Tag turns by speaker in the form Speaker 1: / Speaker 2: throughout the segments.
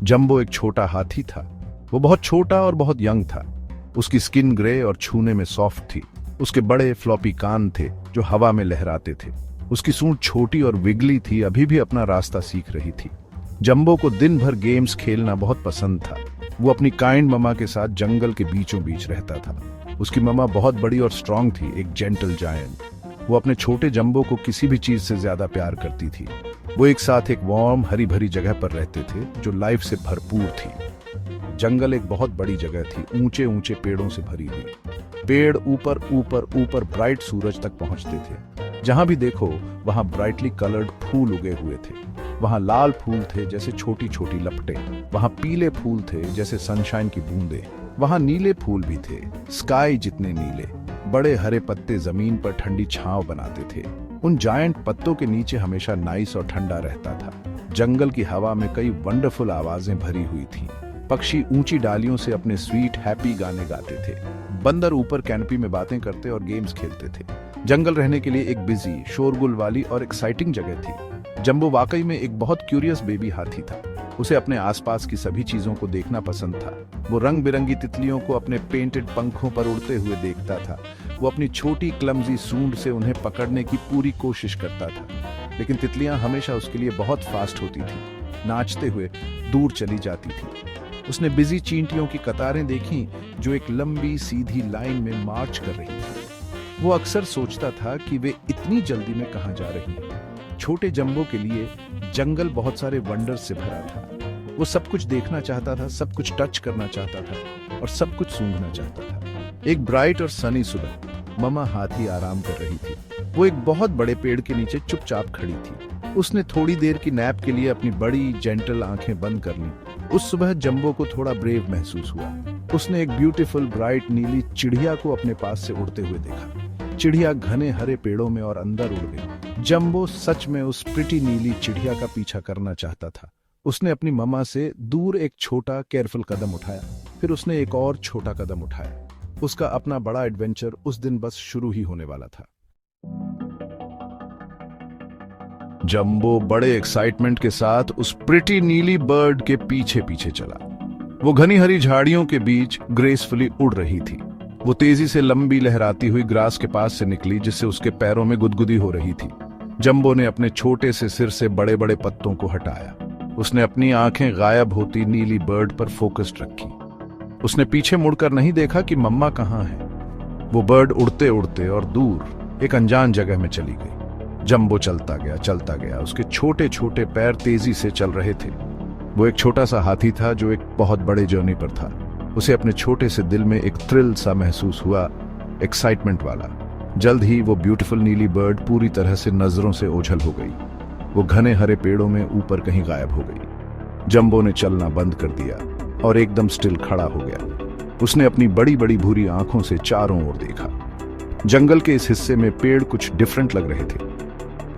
Speaker 1: Jumbo एक छोटा हाथी था। वो बहुत छोटा और बहुत यंग था। उसकी स्किन ग्रे और छूने में सॉफ्ट थी। उसके बड़े फ्लॉपी कान थे जो हवा में लहराते थे। उसकी सूंड छोटी और विगली थी, अभी भी अपना रास्ता सीख रही थी। जंबो को दिन भर गेम्स खेलना बहुत पसंद था। वो अपनी काइंड ममा के साथ जंगल के बीचों बीच रहता था। उसकी ममा बहुत बड़ी और स्ट्रांग थी, एक जेंटल जायंट। वो अपने छोटे जंबो को किसी भी चीज से ज्यादा प्यार करती थी। वो एक साथ एक वार्म हरी भरी जगह पर रहते थे जो लाइफ से भरपूर थी। जंगल एक बहुत बड़ी जगह थी, ऊंचे ऊंचे पेड़ों से भरी हुई। पेड़ ऊपर ऊपर ऊपर ब्राइट सूरज तक पहुंचते थे। जहां भी देखो वहां ब्राइटली कलर्ड फूल उगे हुए थे। वहां लाल फूल थे जैसे छोटी छोटी लपटें। वहां पीले फूल थे जैसे सनशाइन की बूंदें। वहां नीले फूल भी थे, स्काई जितने नीले। बड़े हरे पत्ते जमीन पर ठंडी छांव बनाते थे। उन जायंट पत्तों के नीचे हमेशा नाइस और ठंडा रहता था। जंगल की हवा में कई वंडरफुल आवाजें भरी हुई थीं। पक्षी ऊंची डालियों से अपने स्वीट हैप्पी गाने गाते थे। बंदर ऊपर कैनपी में बातें करते और गेम्स खेलते थे। जंगल रहने के लिए एक बिजी, शोरगुल वाली और एक्साइटिंग जगह थी। जंबो वाकई में एक बहुत क्यूरियस बेबी हाथी था। उसे अपने आसपास की सभी चीजों को देखना पसंद था। वो रंग बिरंगी तितलियों को अपने पेंटेड पंखों पर उड़ते हुए देखता था। वो अपनी छोटी क्लमजी सूंड से उन्हें पकड़ने की पूरी कोशिश करता था, लेकिन तितलियां हमेशा उसके लिए बहुत फास्ट होती थी, नाचते हुए दूर चली जाती थी। उसने बिजी चींटियों की कतारें देखी जो एक लंबी सीधी लाइन में मार्च कर रही थी। वो अक्सर सोचता था कि वे इतनी जल्दी में कहां जा रही हैं। छोटे जंबो के लिए जंगल बहुत सारे वंडर्स से भरा था। वो सब कुछ देखना चाहता था, सब कुछ टच करना चाहता था और सब कुछ सूंघना चाहता था। एक ब्राइट और सनी सुबह ममा हाथी आराम कर रही थी। वो एक बहुत बड़े पेड़ के नीचे चुपचाप खड़ी थी। उसने थोड़ी देर की नैप के लिए अपनी बड़ी जेंटल आंखें बंद कर लीं। उस सुबह जंबो को थोड़ा ब्रेव महसूस हुआ। उसने एक ब्यूटीफुल ब्राइट नीली चिड़िया को अपने पास से उड़ते हुए देखा। चिड़िया घने हरे पेड़ों में और अंदर उड़ गई। जंबो सच में उस प्रिटी नीली चिड़िया का पीछा करना चाहता था। उसने अपनी ममा से दूर एक छोटा केयरफुल कदम उठाया, फिर उसने एक और छोटा कदम उठाया। उसका अपना बड़ा एडवेंचर उस दिन बस शुरू ही होने वाला था। जंबो बड़े एक्साइटमेंट के साथ उस प्रिटी नीली बर्ड के पीछे पीछे चला। वो घनी हरी झाड़ियों के बीच ग्रेसफुली उड़ रही थी। वो तेजी से लंबी लहराती हुई ग्रास के पास से निकली, जिससे उसके पैरों में गुदगुदी हो रही थी। जंबो ने अपने छोटे से सिर से बड़े बड़े पत्तों को हटाया। उसने अपनी आंखें गायब होती नीली बर्ड पर फोकस्ड रखी। उसने पीछे मुड़कर नहीं देखा कि मम्मा कहाँ है। वो बर्ड उड़ते उड़ते और दूर एक अनजान जगह में चली गई। जंबो चलता गया। उसके छोटे छोटे पैर तेजी से चल रहे थे। वो एक छोटा सा हाथी था जो एक बहुत बड़े जर्नी पर था। उसे अपने छोटे से दिल में एक थ्रिल सा महसूस हुआ, एक्साइटमेंट वाला। जल्द ही वो ब्यूटीफुल नीली बर्ड पूरी तरह से नजरों से ओझल हो गई। वो घने हरे पेड़ों में ऊपर कहीं गायब हो गई। जंबो ने चलना बंद कर दिया और एकदम स्टिल खड़ा हो गया। उसने अपनी बड़ी बड़ी भूरी आंखों से चारों ओर देखा। जंगल के इस हिस्से में पेड़ कुछ डिफरेंट लग रहे थे।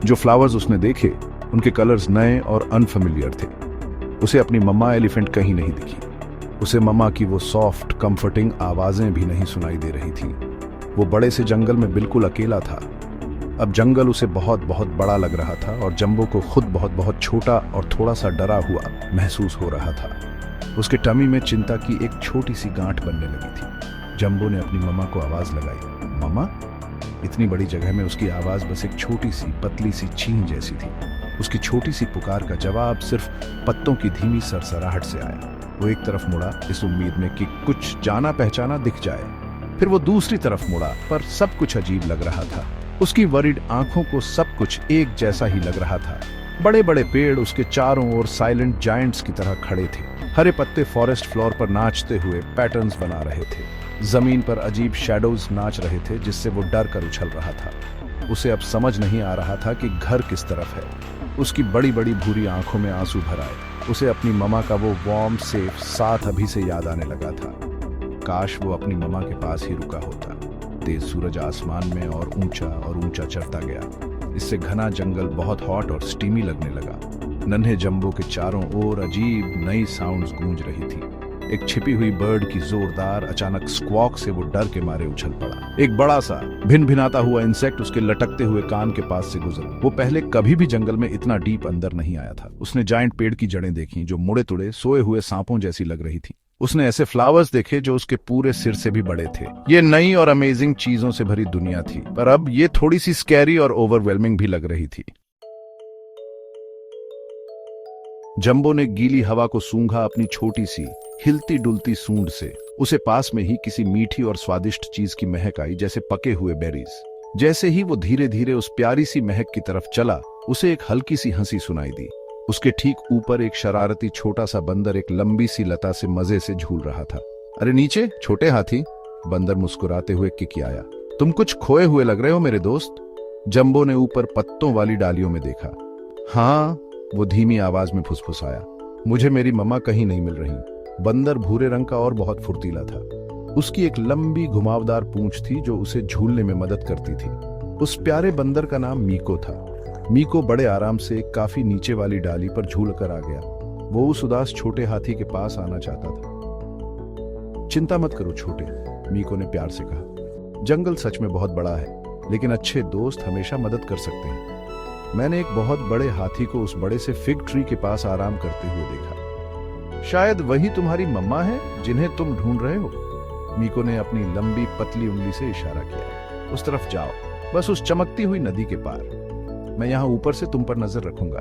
Speaker 1: जो फ्लावर्स उसने देखे उनके कलर्स नए और अनफेमिलियर थे। उसे अपनी मम्मा एलिफेंट कहीं नहीं दिखी। उसे मम्मा की वो सॉफ्ट कंफर्टिंग आवाजें भी नहीं सुनाई दे रही थी। वो बड़े से जंगल में बिल्कुल अकेला था। अब जंगल उसे बहुत बहुत बड़ा लग रहा था और जंबो को खुद बहुत बहुत छोटा और थोड़ा सा डरा हुआ महसूस हो रहा था। उसके टमी में चिंता की एक छोटी सी गांठ बनने लगी थी। जंबो ने अपनी मम्मा को आवाज लगाई, मम्मा। इतनी बड़ी जगह में उसकी आवाज बस एक छोटी सी पतली सी चीं जैसी थी। उसकी छोटी सी पुकार का जवाब सिर्फ पत्तों की धीमी सरसराहट से आया। वो एक तरफ मुड़ा इस उम्मीद में कि कुछ जाना पहचाना दिख जाए। फिर वो दूसरी तरफ मुड़ा, पर सब कुछ अजीब लग रहा था। उसकी वरीड आंखों को सब कुछ एक जैसा ही लग रहा था। बड़े बड़े पेड़ उसके चारों ओर साइलेंट जायंट्स की तरह खड़े थे। हरे पत्ते फॉरेस्ट फ्लोर पर नाचते हुए पैटर्न्स बना रहे थे। जमीन पर अजीब शैडोज नाच रहे थे, जिससे वो डर कर उछल रहा था। उसे अब समझ नहीं आ रहा था कि घर किस तरफ है। उसकी बड़ी बड़ी भूरी आंखों में आंसू भर आए। उसे अपनी ममा का वो वार्म सेफ साथ अभी से याद आने लगा था। काश वो अपनी ममा के पास ही रुका होता। तेज सूरज आसमान में और ऊंचा चढ़ता गया। इससे घना जंगल बहुत हॉट और स्टीमी लगने लगा। नन्हे जंबो के चारों ओर अजीब नई साउंड्स गूंज रही थी। एक छिपी हुई बर्ड की जोरदार अचानक स्क्वॉक से वो डर के मारे उछल पड़ा। एक बड़ा सा भिन भिनाता हुआ इंसेक्ट उसके लटकते हुए कान के पास से गुजरा। वो पहले कभी भी जंगल में इतना डीप अंदर नहीं आया था। उसने जायंट पेड़ की जड़ें देखी जो मुड़े तुड़े सोए हुए सांपों जैसी लग रही थी। उसने ऐसे फ्लावर्स देखे जो उसके पूरे सिर से भी बड़े थे। ये नई और अमेजिंग चीजों से भरी दुनिया थी, पर अब ये थोड़ी सी स्कैरी और ओवरवेलमिंग भी लग रही थी। जंबो ने गीली हवा को सूंघा अपनी छोटी सी हिलती डुलती सूंड से। उसे पास में ही किसी मीठी और स्वादिष्ट चीज की महक आई, जैसे पके हुए बेरीज। जैसे ही वो धीरे धीरे उस प्यारी सी महक की तरफ चला, उसे एक हल्की सी हंसी सुनाई दी। उसके ठीक ऊपर एक शरारती छोटा सा बंदर एक लंबी सी लता से मजे से झूल रहा था। अरे नीचे छोटे हाथी, बंदर मुस्कुराते हुए किकियाया। तुम कुछ खोए हुए लग रहे हो मेरे दोस्त। जंबो ने ऊपर पत्तों वाली डालियों में देखा। हाँ, वो धीमी आवाज में फुसफुसाया, मुझे मेरी मम्मा कहीं नहीं मिल रही। बंदर भूरे रंग का और बहुत फुर्तीला था। उसकी एक लंबी घुमावदार पूंछ थी जो उसे झूलने में मदद करती थी। उस प्यारे बंदर का नाम मीको था। मीको बड़े आराम से काफी नीचे वाली डाली पर झूल कर आ गया। वो उस उदास छोटे हाथी के पास आना चाहता था। चिंता मत करो छोटे, मीको ने प्यार से कहा। जंगल सच में बहुत बड़ा है, लेकिन अच्छे दोस्त हमेशा मदद कर सकते हैं। मैंने एक बहुत बड़े हाथी को उस बड़े से फिग ट्री के पास आराम करते हुए देखा। शायद वही तुम्हारी मम्मा है जिन्हें तुम ढूंढ रहे हो। मीको ने अपनी लंबी पतली उंगली से इशारा किया। उस तरफ जाओ, बस उस चमकती हुई नदी के पार। मैं यहाँ ऊपर से तुम पर नजर रखूंगा।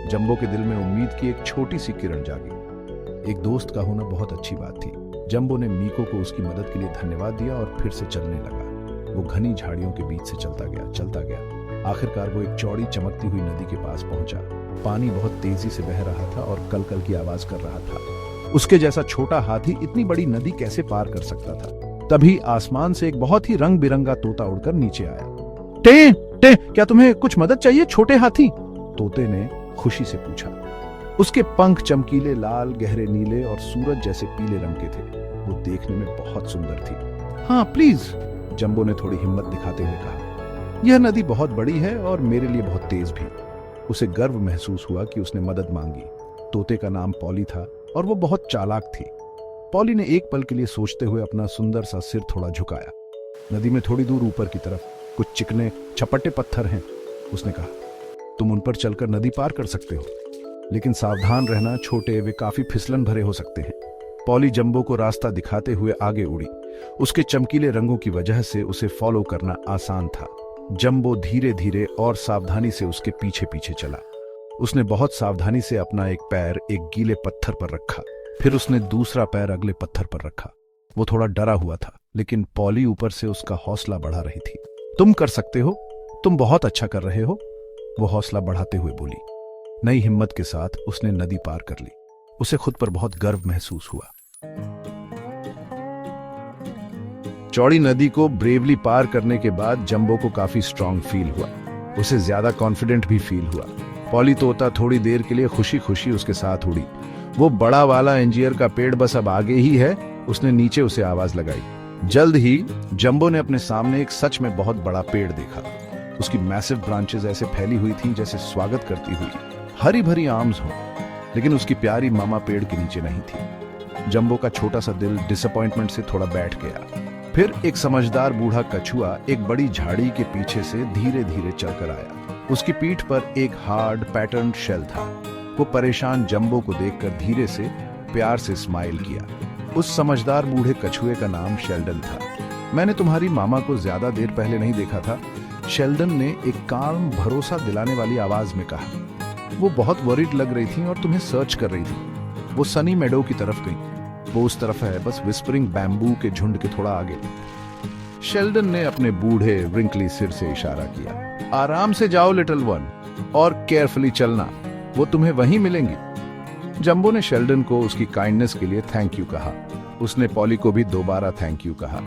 Speaker 1: जंबो के दिल में उम्मीद की एक छोटी सी किरण जागी। एक दोस्त का होना बहुत अच्छी बात थी। जंबो ने मीको को उसकी मदद के लिए धन्यवाद दिया और फिर से चलने लगा। वो घनी झाड़ियों के बीच से चलता गया। आखिरकार वो एक चौड़ी चमकती हुई नदी के पास पहुंचा। पानी बहुत तेजी से बह रहा था और कलकल की आवाज कर रहा था। उसके जैसा छोटा हाथी इतनी बड़ी नदी कैसे पार कर सकता था। तभी आसमान से एक बहुत ही रंग बिरंगा तोता उड़कर नीचे आया। टे टे, क्या तुम्हें कुछ मदद चाहिए छोटे हाथी? तोते ने खुशी से पूछा। उसके पंख चमकीले लाल, गहरे नीले और सूरज जैसे पीले रंग के थे। वो देखने में बहुत सुंदर थी। हाँ प्लीज, जंबो ने थोड़ी हिम्मत दिखाते हुए कहा। यह नदी बहुत बड़ी है और मेरे लिए बहुत तेज भी। उसे गर्व महसूस हुआ कि उसने मदद मांगी। तोते का नाम पॉली था और वो बहुत चालाक थी। पॉली ने एक पल के लिए सोचते हुए अपना सुंदर सा सिर थोड़ा झुकाया। नदी में थोड़ी दूर ऊपर की तरफ कुछ चिकने छपटे पत्थर हैं, उसने कहा। तुम उन पर चलकर नदी पार कर सकते हो, लेकिन सावधान रहना छोटे, वे काफी फिसलन भरे हो सकते हैं। पॉली जंबो को रास्ता दिखाते हुए आगे उड़ी। उसके चमकीले रंगों की वजह से उसे फॉलो करना आसान था। जंबो धीरे धीरे और सावधानी से उसके पीछे पीछे चला। उसने बहुत सावधानी से अपना एक पैर एक गीले पत्थर पर रखा, फिर उसने दूसरा पैर अगले पत्थर पर रखा। वो थोड़ा डरा हुआ था, लेकिन पॉली ऊपर से उसका हौसला बढ़ा रही थी। तुम कर सकते हो, तुम बहुत अच्छा कर रहे हो, वो हौसला बढ़ाते हुए बोली। नई हिम्मत के साथ उसने नदी पार कर ली। उसे खुद पर बहुत गर्व महसूस हुआ। चौड़ी नदी को ब्रेवली पार करने के बाद जंबो को काफी स्ट्रांग फील हुआ। उसे ज्यादा कॉन्फिडेंट भी फील हुआ। पॉली तोता थोड़ी देर के लिए खुशी खुशी उसके साथ उड़ी। वो बड़ा वाला अंजीर का पेड़ बस अब आगे ही है, उसने नीचे उसे आवाज लगाई। जल्द ही जंबो ने अपने सामने एक सच में बहुत बड़ा पेड़ देखा। उसकी मैसिव ब्रांचेस ऐसे फैली हुई थी जैसे स्वागत करती हुई हरी भरी आर्म्स हो, लेकिन उसकी प्यारी मामा पेड़ के नीचे नहीं थी। जंबो का छोटा सा दिल डिसअपॉइंटमेंट से थोड़ा बैठ गया। फिर एक समझदार बूढ़ा कछुआ एक बड़ी झाड़ी के पीछे से धीरे धीरे चलकर आया। उसकी पीठ पर एक हार्ड पैटर्न शेल था। वो परेशान जंबो को देखकर धीरे से प्यार से स्माइल किया। उस समझदार बूढ़े कछुए का नाम शेल्डन था। मैंने तुम्हारी मामा को ज्यादा देर पहले नहीं देखा था, शेल्डन ने एक काम भरोसा दिलाने वाली आवाज में कहा। वो बहुत वरीड लग रही थी और तुम्हें सर्च कर रही थी। वो सनी मेडो की तरफ गई। वो उस तरफ है, बस विस्परिंग बैम्बू के झुंड के थोड़ा आगे। शेल्डन ने अपने बूढ़े रिंकली सिर से इशारा किया। आराम से जाओ लिटिल वन, और केयरफुली चलना, वो तुम्हें वहीं मिलेंगी। जंबो ने शेल्डन को उसकी काइंडनेस के लिए थैंक यू कहा। उसने पॉली को भी दोबारा थैंक यू कहा,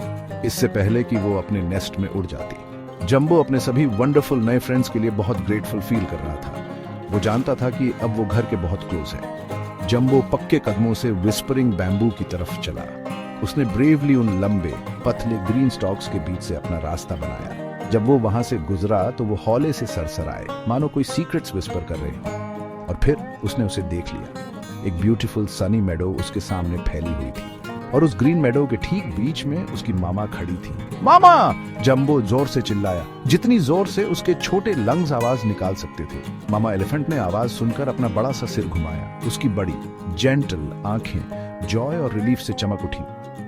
Speaker 1: इससे पहले कि वो अपने नेस्ट में उड़ जाती। जंबो अपने सभी वंडरफुल नए फ्रेंड्स के लिए बहुत ग्रेटफुल फील कर रहा था। वो जानता था कि अब वो घर के बहुत क्लोज है। जंबो पक्के कदमों से विस्परिंग बैम्बू की तरफ चला। उसने ब्रेवली उन लंबे पतले ग्रीन स्टॉक्स के बीच से अपना रास्ता बनाया। जब वो वहां से गुजरा तो वो हौले से सरसराए, मानो कोई सीक्रेट्स विस्पर कर रहे हैं। और फिर उसने उसे देख लिया। एक ब्यूटीफुल सनी मेडो उसके सामने फैली हुई थी और उस ग्रीन मेडो के ठीक बीच में उसकी मामा खड़ी थी। मामा! जंबो जोर से चिल्लाया, जितनी जोर से उसके छोटे लंग्स आवाज निकाल सकते थे। मामा एलिफेंट ने आवाज सुनकर अपना बड़ा सा सिर घुमाया। उसकी बड़ी जेंटल आंखें जॉय और रिलीफ से चमक उठी।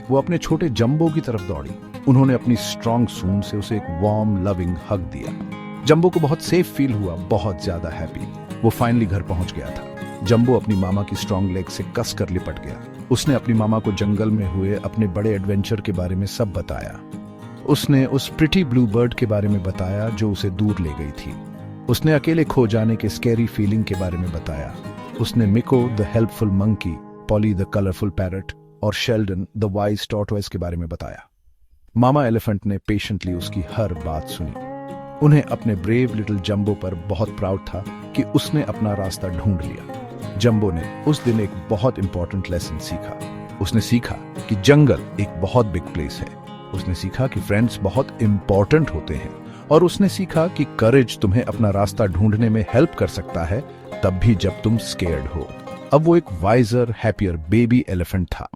Speaker 1: वो अपने छोटे जंबो की तरफ दौड़ी। उन्होंने अपनी स्ट्रॉन्ग सूंड से उसे एक वार्म लविंग हग दिया। जंबो को बहुत सेफ फील हुआ, बहुत ज्यादा हैप्पी। वो फाइनली घर पहुंच गया था। जंबो अपनी मामा की स्ट्रॉन्ग लेग से कस कर लिपट गया। उसने अपनी मामा को जंगल में हुए अपने बड़े एडवेंचर के बारे में सब बताया। उसने उस प्रिटी ब्लू बर्ड के बारे में बताया जो उसे दूर ले गई थी। उसने अकेले खो जाने के स्कैरी फीलिंग के बारे में बताया। उसने Miko the helpful monkey, Polly the colourful parrot और शेल्डन द वाइज टॉर्टोइस के बारे में बताया। मामा एलिफेंट ने पेशेंटली उसकी हर बात सुनी। उन्हें अपने ब्रेव लिटिल जंबो पर बहुत प्राउड था कि उसने अपना रास्ता ढूंढ लिया। जंबो ने उस दिन एक बहुत इंपॉर्टेंट लेसन सीखा। उसने सीखा कि जंगल एक बहुत बिग प्लेस है। उसने सीखा कि फ्रेंड्स बहुत इंपॉर्टेंट होते हैं और उसने सीखा कि करेज तुम्हें अपना रास्ता ढूंढने में हेल्प कर सकता है, तब भी जब तुम स्केर्ड हो। अब वो एक वाइजर, हैप्पियर बेबी एलिफेंट था।